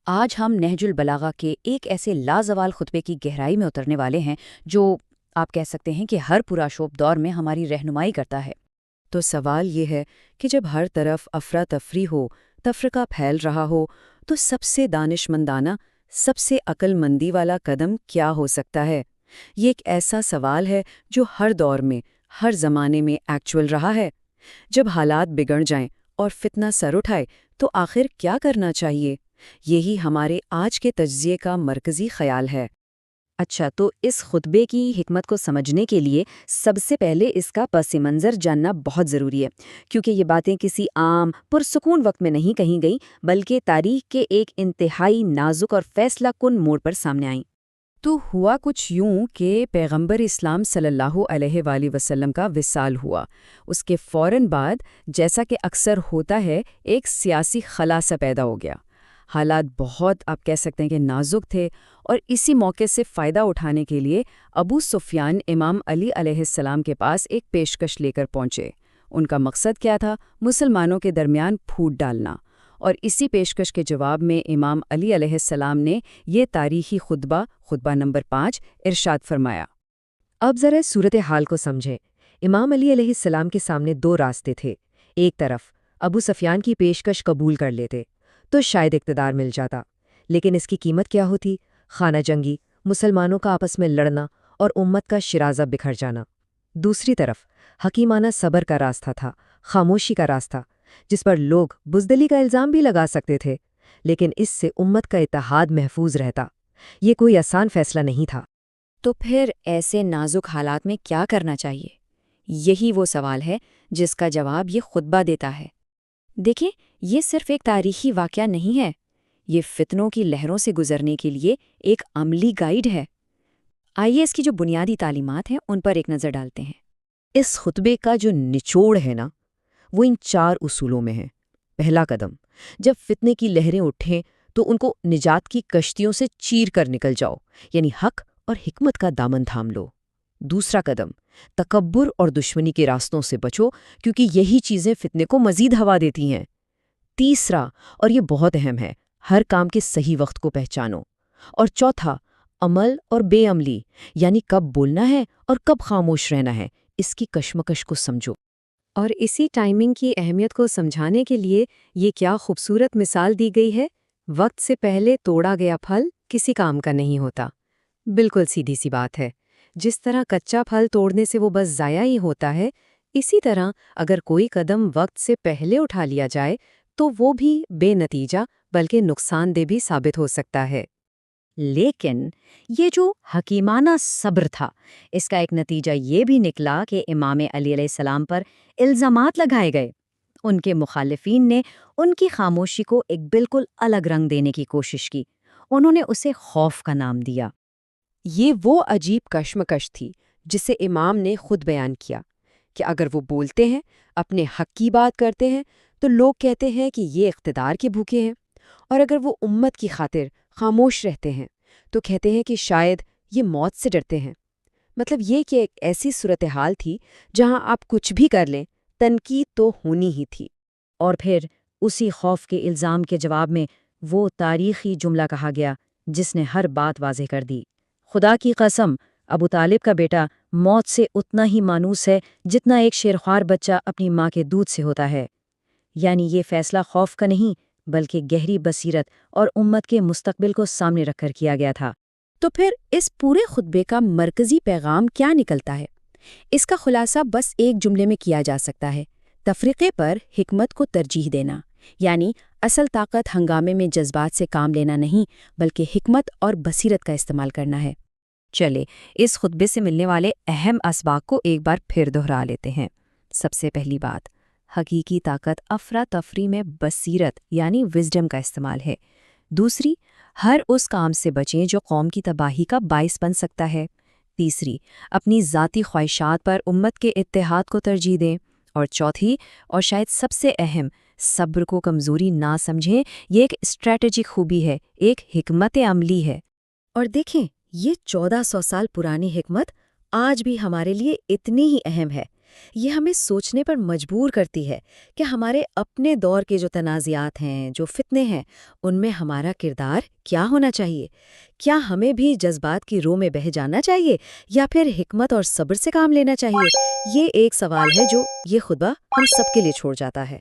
آج ہم نہج البلاغہ کے ایک ایسے لازوال خطبے کی گہرائی میں اترنے والے ہیں جو آپ کہہ سکتے ہیں کہ ہر پراشوب دور میں ہماری رہنمائی کرتا ہے۔ تو سوال یہ ہے کہ جب ہر طرف افراتفری ہو، تفرقہ پھیل رہا ہو، تو سب سے دانش مندانہ، سب سے عقل مندی والا قدم کیا ہو سکتا ہے؟ یہ ایک ایسا سوال ہے جو ہر دور میں، ہر زمانے میں ایکچول رہا ہے۔ جب حالات بگڑ جائیں اور فتنہ سر اٹھائے تو آخر کیا کرنا چاہیے؟ یہی ہمارے آج کے تجزیے کا مرکزی خیال ہے۔ اچھا، تو اس خطبے کی حکمت کو سمجھنے کے لیے سب سے پہلے اس کا پس منظر جاننا بہت ضروری ہے، کیونکہ یہ باتیں کسی عام پرسکون وقت میں نہیں کہیں گئیں، بلکہ تاریخ کے ایک انتہائی نازک اور فیصلہ کن موڑ پر سامنے آئیں۔ تو ہوا کچھ یوں کہ پیغمبر اسلام صلی اللہ علیہ وآلہ وسلم کا وصال ہوا۔ اس کے فوراً بعد، جیسا کہ اکثر ہوتا ہے، ایک سیاسی خلا سا پیدا ہو گیا۔ حالات بہت، آپ کہہ سکتے ہیں کہ نازک تھے، اور اسی موقع سے فائدہ اٹھانے کے لیے ابو سفیان امام علی علیہ السلام کے پاس ایک پیشکش لے کر پہنچے۔ ان کا مقصد کیا تھا؟ مسلمانوں کے درمیان پھوٹ ڈالنا۔ اور اسی پیشکش کے جواب میں امام علی علیہ السلام نے یہ تاریخی خطبہ نمبر 5 ارشاد فرمایا۔ اب ذرا صورتحال کو سمجھیں۔ امام علی علیہ السلام کے سامنے دو راستے تھے۔ ایک طرف ابو سفیان کی پیشکش قبول کر لیتے تو شاید اقتدار مل جاتا، لیکن اس کی قیمت کیا ہوتی؟ خانہ جنگی، مسلمانوں کا آپس میں لڑنا اور امت کا شرازہ بکھر جانا۔ دوسری طرف حکیمانہ صبر کا راستہ تھا، خاموشی کا راستہ، جس پر لوگ بزدلی کا الزام بھی لگا سکتے تھے، لیکن اس سے امت کا اتحاد محفوظ رہتا۔ یہ کوئی آسان فیصلہ نہیں تھا۔ تو پھر ایسے نازک حالات میں کیا کرنا چاہیے؟ یہی وہ سوال ہے جس کا جواب یہ خطبہ دیتا ہے۔ دیکھیں، یہ صرف ایک تاریخی واقعہ نہیں ہے، یہ فتنوں کی لہروں سے گزرنے کے لیے ایک عملی گائیڈ ہے۔ آئیے اس کی جو بنیادی تعلیمات ہیں ان پر ایک نظر ڈالتے ہیں۔ اس خطبے کا جو نچوڑ ہے نا، وہ ان 4 اصولوں میں ہے۔ پہلا قدم، جب فتنے کی لہریں اٹھیں تو ان کو نجات کی کشتیوں سے چیر کر نکل جاؤ، یعنی حق اور حکمت کا دامن تھام لو۔ دوسرا قدم، تکبر اور دشمنی کے راستوں سے بچو، کیونکہ یہی چیزیں فتنے کو مزید ہوا دیتی ہیں۔ تیسرا، اور یہ بہت اہم ہے، ہر کام کے صحیح وقت کو پہچانو۔ اور چوتھا، عمل اور بے عملی، یعنی کب بولنا ہے اور کب خاموش رہنا ہے، اس کی کشمکش کو سمجھو۔ اور اسی ٹائمنگ کی اہمیت کو سمجھانے کے لیے یہ کیا خوبصورت مثال دی گئی ہے۔ وقت سے پہلے توڑا گیا پھل کسی کام کا نہیں ہوتا۔ بالکل سیدھی سی بات ہے۔ جس طرح کچا پھل توڑنے سے وہ بس ضائع ہی ہوتا ہے، اسی طرح اگر کوئی قدم وقت سے پہلے اٹھا لیا جائے تو وہ بھی بے نتیجہ بلکہ نقصان دہ بھی ثابت ہو سکتا ہے۔ لیکن یہ جو حکیمانہ صبر تھا، اس کا ایک نتیجہ یہ بھی نکلا کہ امام علی علیہ السلام پر الزامات لگائے گئے۔ ان کے مخالفین نے ان کی خاموشی کو ایک بالکل الگ رنگ دینے کی کوشش کی۔ انہوں نے اسے خوف کا نام دیا۔ یہ وہ عجیب کشمکش تھی جسے امام نے خود بیان کیا کہ اگر وہ بولتے ہیں، اپنے حق کی بات کرتے ہیں، تو لوگ کہتے ہیں کہ یہ اقتدار کے بھوکے ہیں، اور اگر وہ امت کی خاطر خاموش رہتے ہیں تو کہتے ہیں کہ شاید یہ موت سے ڈرتے ہیں۔ مطلب یہ کہ ایک ایسی صورتحال تھی جہاں آپ کچھ بھی کر لیں، تنقید تو ہونی ہی تھی۔ اور پھر اسی خوف کے الزام کے جواب میں وہ تاریخی جملہ کہا گیا جس نے ہر بات واضح کر دی۔ خدا کی قسم، ابو طالب کا بیٹا موت سے اتنا ہی مانوس ہے جتنا ایک شیرخوار بچہ اپنی ماں کے دودھ سے ہوتا ہے۔ یعنی یہ فیصلہ خوف کا نہیں، بلکہ گہری بصیرت اور امت کے مستقبل کو سامنے رکھ کر کیا گیا تھا۔ تو پھر اس پورے خطبے کا مرکزی پیغام کیا نکلتا ہے؟ اس کا خلاصہ بس ایک جملے میں کیا جا سکتا ہے: تفریقے پر حکمت کو ترجیح دینا۔ یعنی اصل طاقت ہنگامے میں جذبات سے کام لینا نہیں، بلکہ حکمت اور بصیرت کا استعمال کرنا ہے۔ چلے اس خطبے سے ملنے والے اہم اسباق کو ایک بار پھر دہرا لیتے ہیں۔ سب سے پہلی بات، حقیقی طاقت افراتفری میں بصیرت یعنی وزڈم کا استعمال ہے۔ دوسری، ہر اس کام سے بچیں جو قوم کی تباہی کا باعث بن سکتا ہے۔ تیسری، اپنی ذاتی خواہشات پر امت کے اتحاد کو ترجیح دیں۔ اور چوتھی، اور شاید سب سے اہم، صبر کو کمزوری نہ سمجھیں، یہ ایک اسٹریٹجک خوبی ہے، ایک حکمت عملی ہے۔ اور دیکھیں، یہ 1400 سال پرانی حکمت آج بھی ہمارے لیے اتنی ہی اہم ہے، یہ ہمیں سوچنے پر مجبور کرتی ہے کہ ہمارے اپنے دور کے جو تنازعات ہیں، جو فتنے ہیں، ان میں ہمارا کردار کیا ہونا چاہیے؟ کیا ہمیں بھی جذبات کی رو میں بہہ جانا چاہیے یا پھر حکمت اور صبر سے کام لینا چاہیے؟ یہ ایک سوال ہے جو یہ خطبہ ہم سب کے لیے چھوڑ جاتا ہے۔